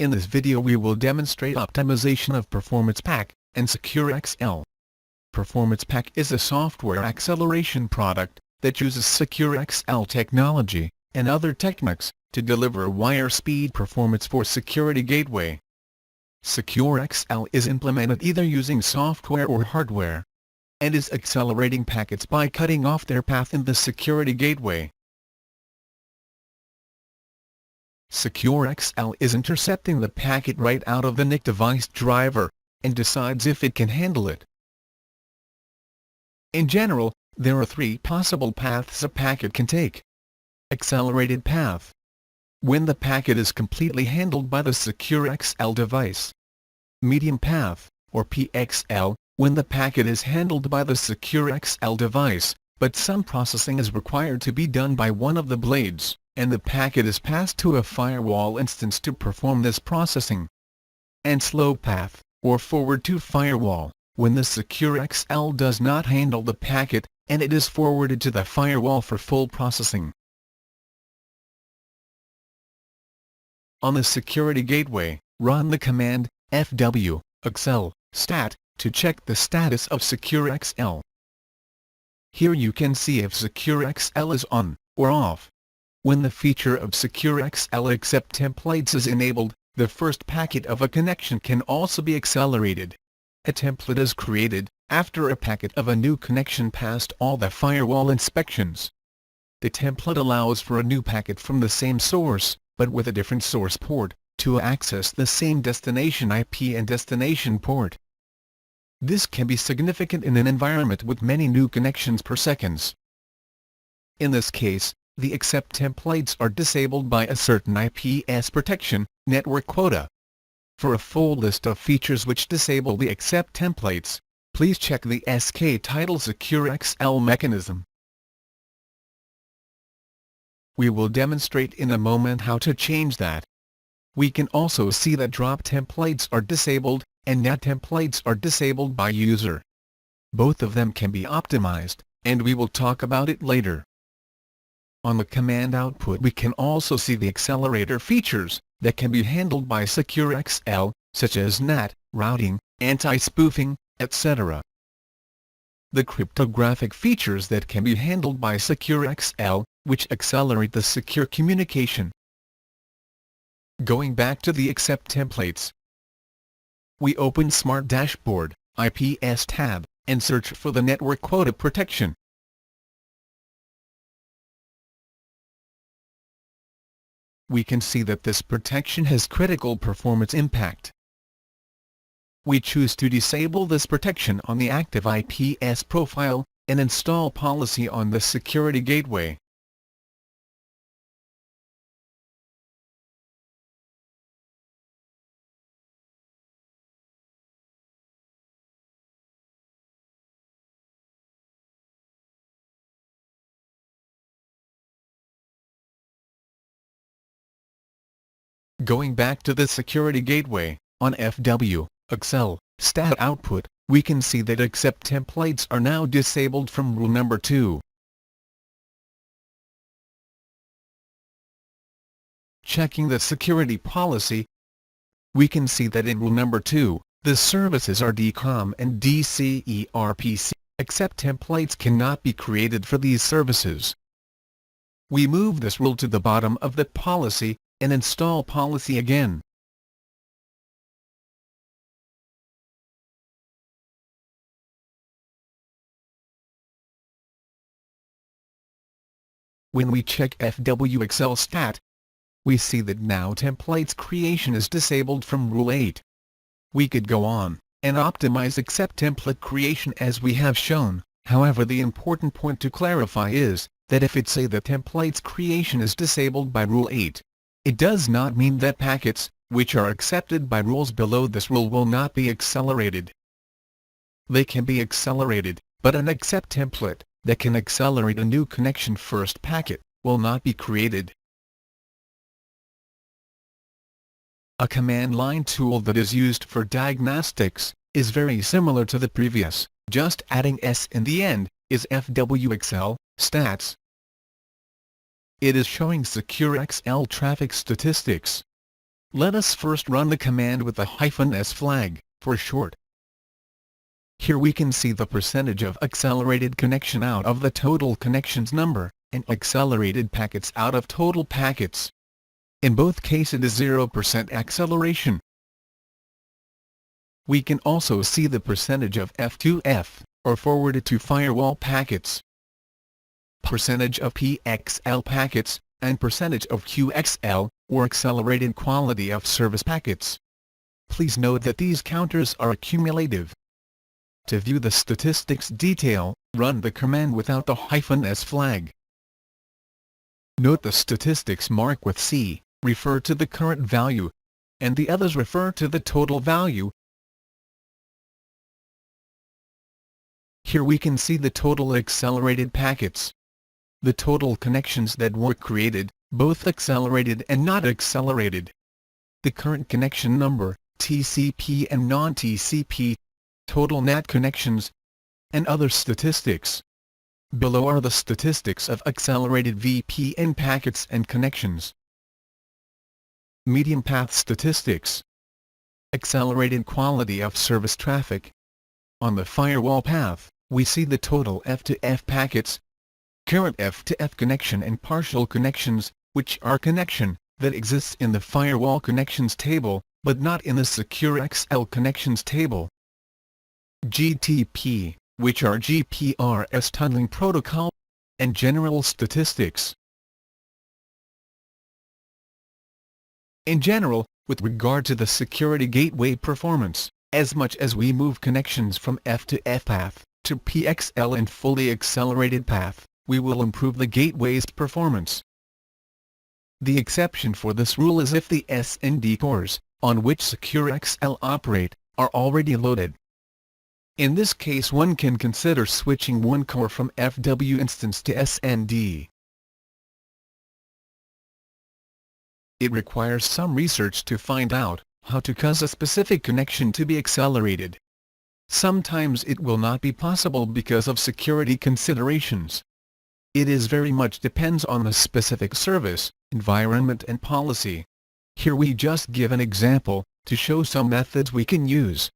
In this video we will demonstrate optimization of Performance Pack and SecureXL. Performance Pack is a software acceleration product that uses SecureXL technology and other techniques to deliver wire speed performance for security gateway. SecureXL is implemented either using software or hardware, and is accelerating packets by cutting off their path in the security gateway. SecureXL is intercepting the packet right out of the NIC device driver, and decides if it can handle it. In general, there are three possible paths a packet can take. Accelerated path, when the packet is completely handled by the SecureXL device. Medium path, or PXL, when the packet is handled by the SecureXL device, but some processing is required to be done by one of the blades, and the packet is passed to a firewall instance to perform this processing. And slow path, or forward to firewall, when the SecureXL does not handle the packet, and it is forwarded to the firewall for full processing. On the security gateway, run the command FWXL stat to check the status of SecureXL. Here you can see if SecureXL is on or off. When the feature of SecureXL accept templates is enabled, the first packet of a connection can also be accelerated. A template is created after a packet of a new connection passed all the firewall inspections. The template allows for a new packet from the same source, but with a different source port, to access the same destination IP and destination port. This can be significant in an environment with many new connections per second. In this case, the accept templates are disabled by a certain IPS protection network quota. For a full list of features which disable the accept templates, please check the SK title SecureXL mechanism. We will demonstrate in a moment how to change that. We can also see that drop templates are disabled, and net templates are disabled by user. Both of them can be optimized, and we will talk about it later. On the command output we can also see the accelerator features that can be handled by SecureXL, such as NAT, routing, anti-spoofing, etc. The cryptographic features that can be handled by SecureXL, which accelerate the secure communication. Going back to the accept templates, we open Smart Dashboard, IPS tab, and search for the network quota protection. We can see that this protection has critical performance impact. We choose to disable this protection on the active IPS profile, and install policy on the security gateway. Going back to the security gateway, on FWXL stat output, we can see that accept templates are now disabled from rule number 2. Checking the security policy, we can see that in rule number 2, the services are DCOM and DCERPC. Accept templates cannot be created for these services. We move this rule to the bottom of the policy, and install policy again. When we check FWXL stat, we see that now templates creation is disabled from Rule 8. We could go on and optimize accept template creation as we have shown, however the important point to clarify is that if it say that templates creation is disabled by Rule 8, it does not mean that packets, which are accepted by rules below this rule will not be accelerated. They can be accelerated, but an accept template that can accelerate a new connection first packet will not be created. A command line tool that is used for diagnostics is very similar to the previous, just adding S in the end, is FWXL stats. It is showing SecureXL traffic statistics. Let us first run the command with the -s flag, for short. Here we can see the percentage of accelerated connection out of the total connections number, and accelerated packets out of total packets. In both cases it is 0% acceleration. We can also see the percentage of F2F, or forwarded to firewall packets, percentage of PXL packets, and percentage of QXL, or accelerated quality of service packets. Please note that these counters are accumulative. To view the statistics detail, run the command without the -s flag. Note the statistics marked with C refer to the current value, and the others refer to the total value. Here we can see the total accelerated packets, the total connections that were created, both accelerated and not accelerated, the current connection number, TCP and non-TCP, total NAT connections, and other statistics. Below are the statistics of accelerated VPN packets and connections. Medium path statistics. Accelerated quality of service traffic. On the firewall path, we see the total F2F packets, current F2F connection and partial connections, which are connection that exists in the firewall connections table, but not in the SecureXL connections table. GTP, which are GPRS tunneling protocol, and general statistics. In general, with regard to the security gateway performance, as much as we move connections from F2F path to PXL and fully accelerated path, we will improve the gateway's performance. The exception for this rule is if the SND cores, on which SecureXL operate, are already loaded. In this case one can consider switching one core from FW instance to SND. It requires some research to find out how to cause a specific connection to be accelerated. Sometimes it will not be possible because of security considerations. It is very much depends on the specific service, environment and policy. Here we just give an example, to show some methods we can use.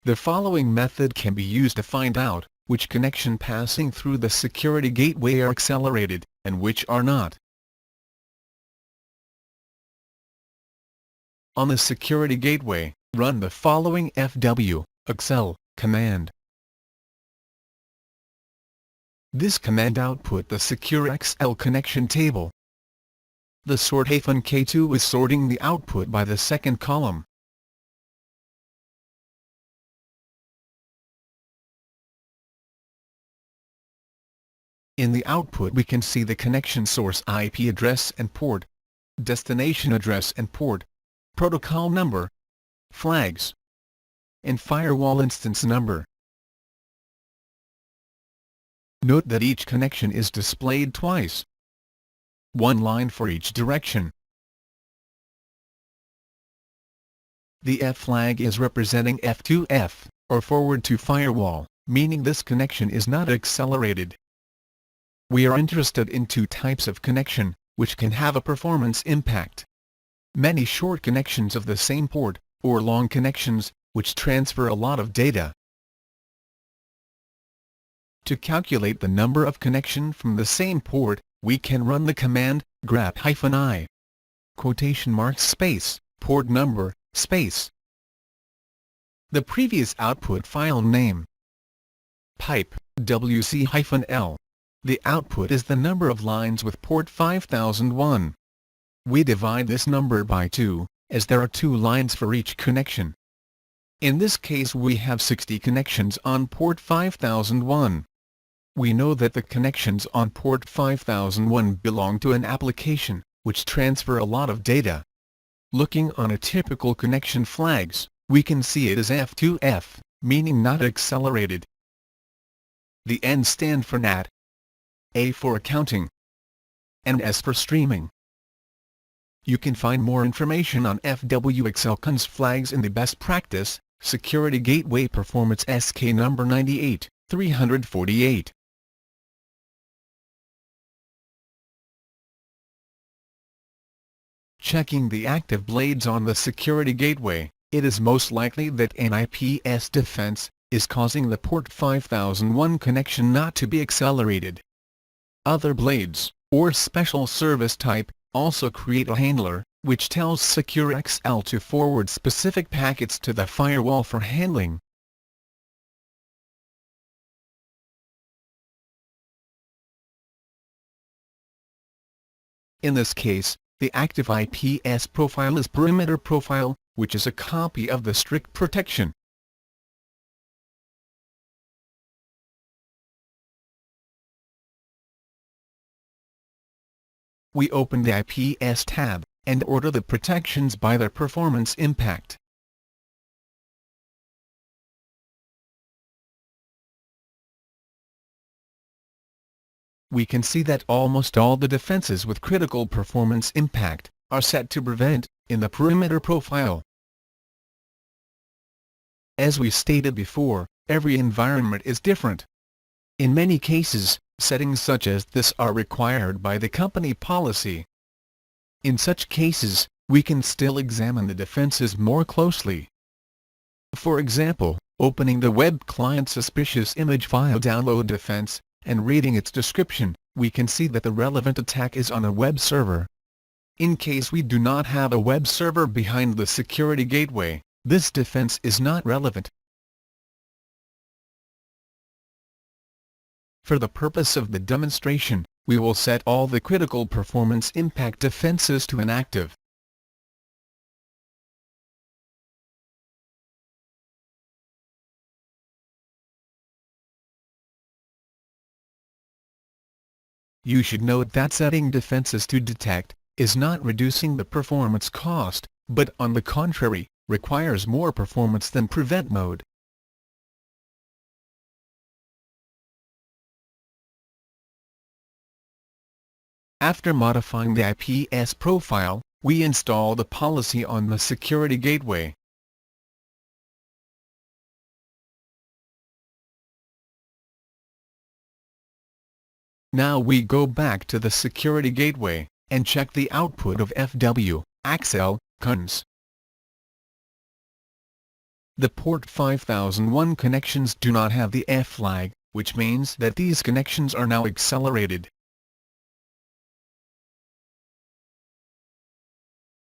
The following method can be used to find out which connection passing through the security gateway are accelerated, and which are not. On the security gateway, run the following FWXL command. This command output the SecureXL connection table. The sort-K2 is sorting the output by the second column. In the output we can see the connection source IP address and port, destination address and port, protocol number, flags, and firewall instance number. Note that each connection is displayed twice. One line for each direction. The F flag is representing F2F, or forward to firewall, meaning this connection is not accelerated. We are interested in two types of connection, which can have a performance impact. Many short connections of the same port, or long connections, which transfer a lot of data. To calculate the number of connection from the same port, we can run the command, grep-i, quotation marks space, port number, space. The previous output file name. Pipe, wc-l. The output is the number of lines with port 5001. We divide this number by 2, as there are 2 lines for each connection. In this case we have 60 connections on port 5001. We know that the connections on port 5001 belong to an application, which transfer a lot of data. Looking on a typical connection flags, we can see it as F2F, meaning not accelerated. The N stand for NAT, A for accounting, and S for streaming. You can find more information on FWXL cons flags in the Best Practice, Security Gateway Performance SK number 98, 348. Checking the active blades on the security gateway, it is most likely that an IPS defense is causing the port 5001 connection not to be accelerated. Other blades, or special service type, also create a handler, which tells SecureXL to forward specific packets to the firewall for handling. In this case, the active IPS profile is perimeter profile, which is a copy of the strict protection. We open the IPS tab, and order the protections by their performance impact. We can see that almost all the defenses with critical performance impact are set to prevent in the perimeter profile. As we stated before, every environment is different. In many cases, settings such as this are required by the company policy. In such cases, we can still examine the defenses more closely. For example, opening the web client suspicious image file download defense, and reading its description, we can see that the relevant attack is on a web server. In case we do not have a web server behind the security gateway, this defense is not relevant. For the purpose of the demonstration, we will set all the critical performance impact defenses to inactive. You should note that setting defenses to detect is not reducing the performance cost, but on the contrary, requires more performance than prevent mode. After modifying the IPS profile, we install the policy on the security gateway. Now we go back to the security gateway, and check the output of VXLAN CONS. The port 5001 connections do not have the F flag, which means that these connections are now accelerated.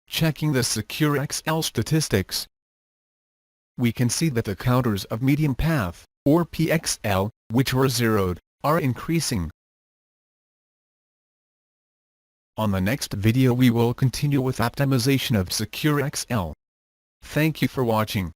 Checking the SecureXL statistics, we can see that the counters of medium path, or PXL, which were zeroed, are increasing. On the next video we will continue with optimization of SecureXL. Thank you for watching.